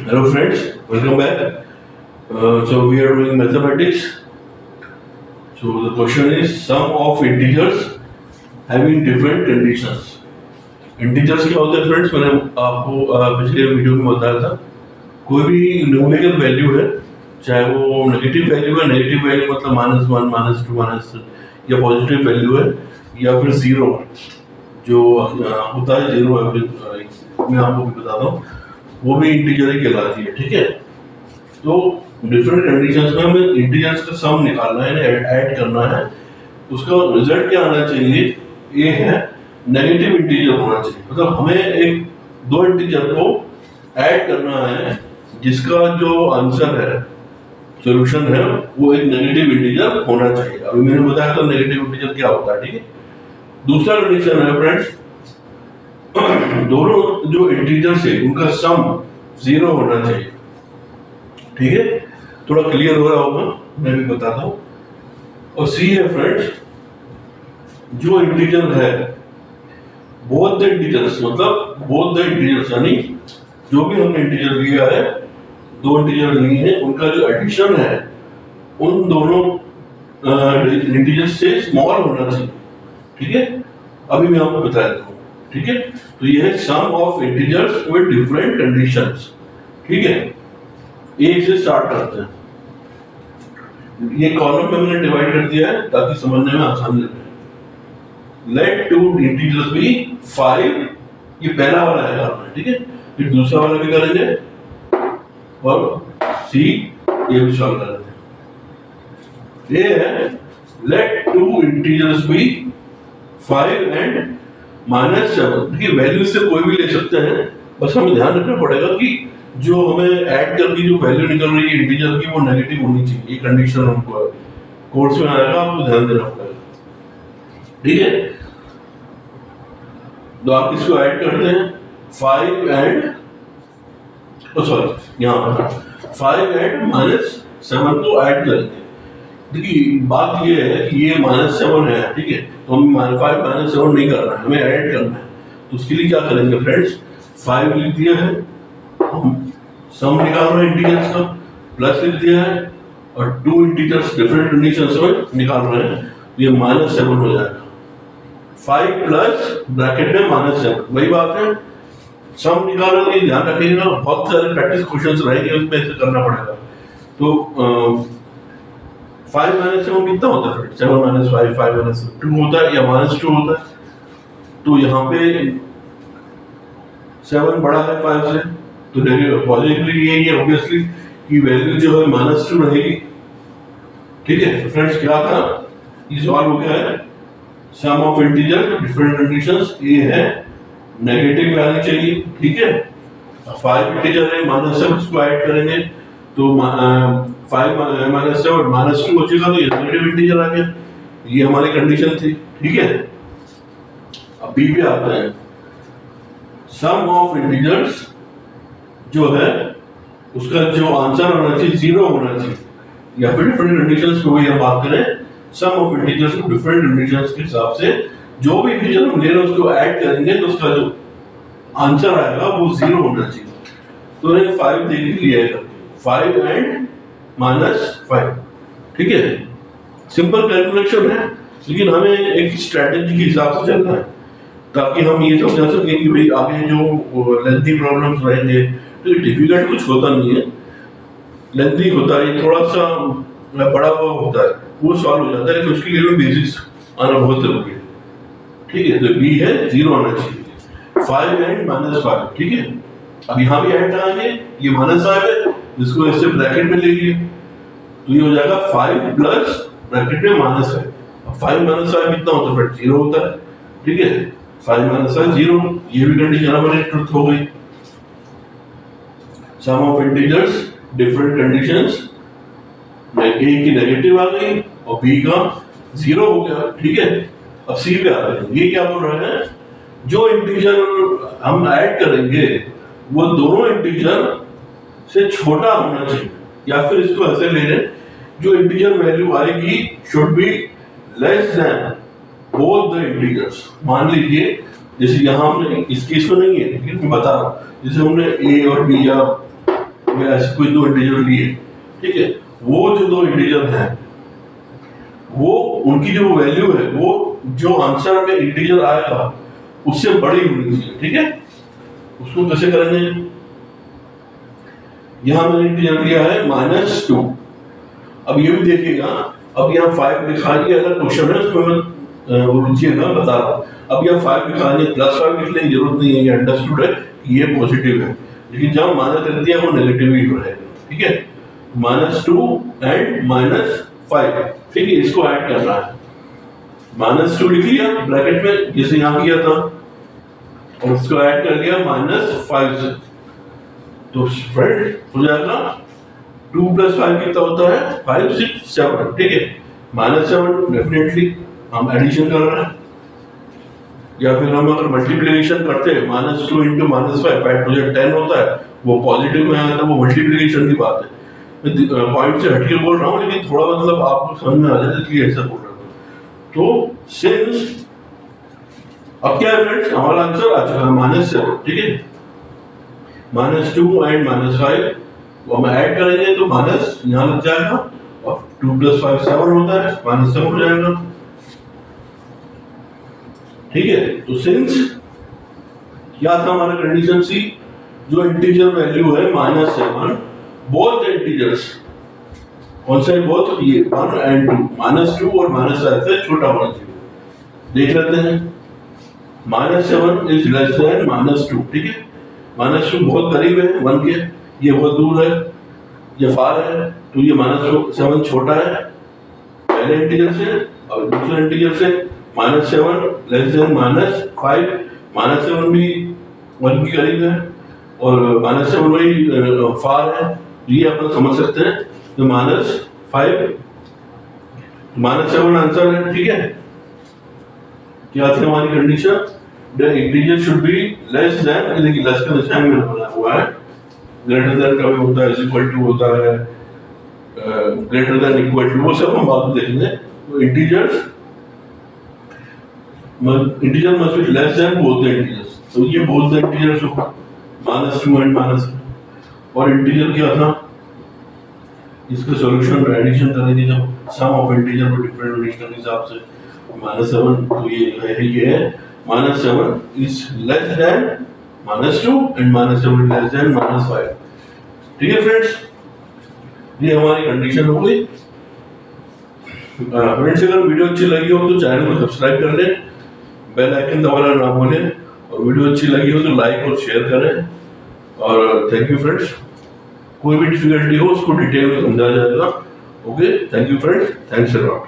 Hello friends, welcome back. So we are doing mathematics. So the question is sum of integers having different conditions. Integers क्या होते हैं friends? मैंने आपको पिछले video में बताया था. कोई भी न्यूमेरिकल वैल्यू है, चाहे वो नेगेटिव वैल्यू है, नेगेटिव वैल्यू मतलब -1, -2, या पॉजिटिव वैल्यू है या फिर जीरो जो होता है जीरो है, फिर मैं आपको भी बताता हूँ, वो भी इंटीजर ही कहलाती है. ठीक है, तो डिफरेंट कंडीशंस में हमें इंटीजर्स का सम निकालना है, ऐड करना है. उसका रिजल्ट क्या आना चाहिए? ये है नेगेटिव इंटीजर होना चाहिए. मतलब हमें एक दो इंटीजर को ऐड करना है जिसका जो आंसर है, सॉल्यूशन है, वो एक नेगेटिव इंटीजर होना चाहिए. अभी मैंने बताया था नेगेटिव इंटीजर क्या होता है. ठीक है, दूसरा कंडीशन है फ्रेंड्स, दोनों जो इंटीजर्स है उनका सम जीरो होना चाहिए. ठीक है, थोड़ा क्लियर हो रहा होगा, मैं भी बताता हूं. और सी है फ्रेंड्स, जो इंटीजर है बोथ द इंटीजर्स, मतलब बोथ द इंटीजर्स यानी जो भी हमने इंटीजर लिया है, दो इंटीजर लिए हैं, उनका जो एडिशन है उन दोनों इंटीजर्स से स्मॉल होना चाहिए. ठीक है, अभी मैं आपको बता देता हूँ. ठीक है, तो ये है sum of integers with different conditions. ठीक है, एक से स्टार्ट करते हैं. ये कॉलम में मैंने डिवाइड कर दिया है ताकि समझने में आसानी लगे. लेट टू इंटीजर्स बी 5, ये पहला वाला है कॉलम. ठीक है, फिर दूसरा वाला भी करेंगे और सी ये भी सॉल्व करेंगे. ये है let two integers be 5 and -7. देखिए वैल्यू से कोई भी ले सकते हैं, बस हमें ध्यान रखना पड़ेगा कि जो हमें ऐड करके जो वैल्यू निकल रही है इंटीजर की वो नेगेटिव होनी चाहिए. ये कंडीशन हमको कोर्स में आएगा, आपको ध्यान देना पड़ेगा. ठीक है, तो आप इसको ऐड करते हैं 5 एंड यहाँ पर 5 एंड -7 को ऐड करेंगे. देखिए बात ये है कि ये -7 है. ठीक है, तो हम 5 -7 नहीं करना है, हमें ऐड करना है. तो उसके लिए क्या करेंगे फ्रेंड्स, 5 लिख दिया है, हम सम निकाल रहे हैं इंटीजर्स का, प्लस लिख दिया है और टू इंटीजर्स डिफरेंट कंडीशंस में निकाल रहे हैं, तो ये -7 हो जाएगा. 5 प्लस ब्रैकेट में -7, वही बात है. सम निकालने के लिए ध्यान रखिएगा, बहुत सारे प्रैक्टिस क्वेश्चंस रहेंगे, उसमें ऐसे करना पड़ेगा. तो 5 -7 कितना होता है? 7 - 5 5 - 2 होता है या -2 होता है. तो यहाँ पे 7 बड़ा है 5 से, तो पॉजिटिवली ये है ऑब्वियसली कि वैल्यू जो है -2 रहेगी. ठीक है, तो फ्रेंड्स क्या था, ये सॉल्व हो गया है. Sum of integer different conditions, ये है नेगेटिव वैल्यू चाहिए. ठीक है, 5 इंटीजर है, -7 इसको ऐड करेंगे तो 5 -7 -2 बचेगा, तो ये नेगेटिव इंटीजर आ गया. ये हमारी कंडीशन थी. ठीक है, अब बी पे आते हैं. सम ऑफ इंटीजर्स जो है उसका जो आंसर होना चाहिए जीरो होना चाहिए, या फिर डिफरेंट कंडीशंस को भी हम बात करें, सम ऑफ इंटीजर्स को डिफरेंट कंडीशंस के हिसाब से जो भी इंटीजर हम ले रहे हैं उसको ऐड करेंगे तो उसका जो आंसर आएगा वो जीरो होना चाहिए. तो ये 5 देख लिया है, 5 एंड -5. ठीक है, सिंपल कैलकुलेशन है, लेकिन हमें एक स्ट्रेटजी के हिसाब से चलना है ताकि हम ये समझा सकें कि भाई आगे जो लेंथी प्रॉब्लम्स रहेंगे, तो डिफिकल्ट कुछ होता नहीं है, लेंथी होता है, थोड़ा सा बड़ा हुआ होता है, वो सॉल्व हो जाता है, लेकिन उसके लिए बेसिक्स आना बहुत जरूरी है. ठीक है, तो बी है जीरो आना चाहिए. 5 एंड -5. ठीक है, अब यहाँ भी ऐड कराएंगे, ये -5 है, जिसको ऐसे ब्रैकेट में ले लिए, तो ये हो जाएगा 5 प्लस ब्रैकेट में -5. अब 5 -5 कितना होता है फिर? जीरो होता है. ठीक है, 5 -5 जीरो, ये भी कंडीशन हमारी ट्रुथ हो गई. सम ऑफ इंटीजर्स डिफरेंट कंडीशंस, ए की नेगेटिव आ गई और बी का जीरो हो गया. ठीक है, अब सी पे आते हैं. ये क्या बोल रहे हैं, जो इंटीजर हम ऐड करेंगे वो दोनों इंटीजर से छोटा होना चाहिए, या फिर इसको ऐसे ले लें, जो इंटीजर वैल्यू आएगी should be less than both the integers. मान लीजिए जैसे यहाँ हमने इस केस में नहीं है, लेकिन मैं बता रहा हूँ, जैसे हमने ए और बी या या ऐसे कोई दो इंटीजर लिए, ठीक है, वो जो दो इंटीजर हैं वो उनकी जो वैल्यू है वो जो आंसर में इंटीजर आएगा उससे बड़ी होनी चाहिए, ठीक है। उसको कैसे करेंगे, यहां मैंने इंटीजर लिया है -2। अब ये भी देखिएगा, अब यहाँ 5 लिखा है, अगर क्वेश्चन है उसमें मैं वो रुचिएगा बता रहा हूँ। अब यहाँ 5 लिखा है, +5 लिखने की जरूरत नहीं है, ये अंडरस्टूड है कि ये पॉजिटिव है, लेकिन जब माइनस कर दिया वो नेगेटिव ही रहेगा, ठीक है। -2 एंड -5, ठीक है, इसको ऐड करना है। -2 लिख लिया ब्रैकेट में जैसे यहाँ किया था, और उसको ऐड कर दिया -5 से, तो फ्रेंड हो जाएगा 2 + 5 कितना होता है, 5 6 7, ठीक है। -7 डेफिनेटली हम एडिशन कर रहे हैं, या फिर हम अगर मल्टीप्लिकेशन करते हैं -2 × -5 8 10 होता है, वो पॉजिटिव में आता है, वो मल्टीप्लिकेशन की बात है। मैं पॉइंट से हटके बोल रहा हूँ, लेकिन थोड़ा मतलब आपको समझ में आ जाए इसलिए ऐसा बोल रहा हूँ। तो सिंस अब क्या है फ्रेंड्स, हमारा आंसर आ चुका है -7, ठीक है। -2 एंड -5 वो हम ऐड करेंगे तो माइनस यहाँ लग जाएगा, और 2 + 5 7 होता है, -7 हो जाएगा, ठीक है। तो सिंस क्या था हमारा कंडीशन सी, जो इंटीजर वैल्यू है -7, बोथ इंटीजर्स कौन से बोथ, ये 1 एंड 2, -2 और -5 से छोटा होना चाहिए। देख लेते हैं, -7 इज लेस देन -2, ठीक है। -2 बहुत करीब है 1 के, ये बहुत दूर है, ये फार है, तो ये -7 छोटा है पहले इंटीजर से, और दूसरे इंटीजर से -7 लेस देन -5, -7 भी 1 के करीब है, और -7 वही फार है, ये अपन समझ सकते हैं। तो -5 -7 आंसर है, ठीक है। क्या थी हमारी condition, the integer should be less than, देखिए लेस का निशान मैंने बना हुआ है, ग्रेटर देन का भी होता है, इक्वल टू होता है, ग्रेटर देन इक्वल टू, वो सब हम बाद में देखेंगे। तो integer must be less than both the integers, तो ये बोथ द इंटीजर्स होगा -2 एंड -7। और इंटीजर क्या था, इसका सॉल्यूशन एडिशन करेंगे जब सम ऑफ इंटीजर को डिफरेंट रेशनल के हिसाब से, -7 तो ये है -7 is less than -2 and -7 less than -5, ठीक है फ्रेंड्स। ये हमारी कंडीशन हो गई। फ्रेंड्स अगर वीडियो अच्छी लगी हो तो चैनल को सब्सक्राइब कर लें, बेल आइकन दबाना ना भूलें, और वीडियो अच्छी लगी हो तो लाइक और शेयर करें। और थैंक यू फ्रेंड्स, कोई भी डिफिकल्टी हो उसको डिटेल में समझा जाएगा। Okay, thank you friends, thanks a lot.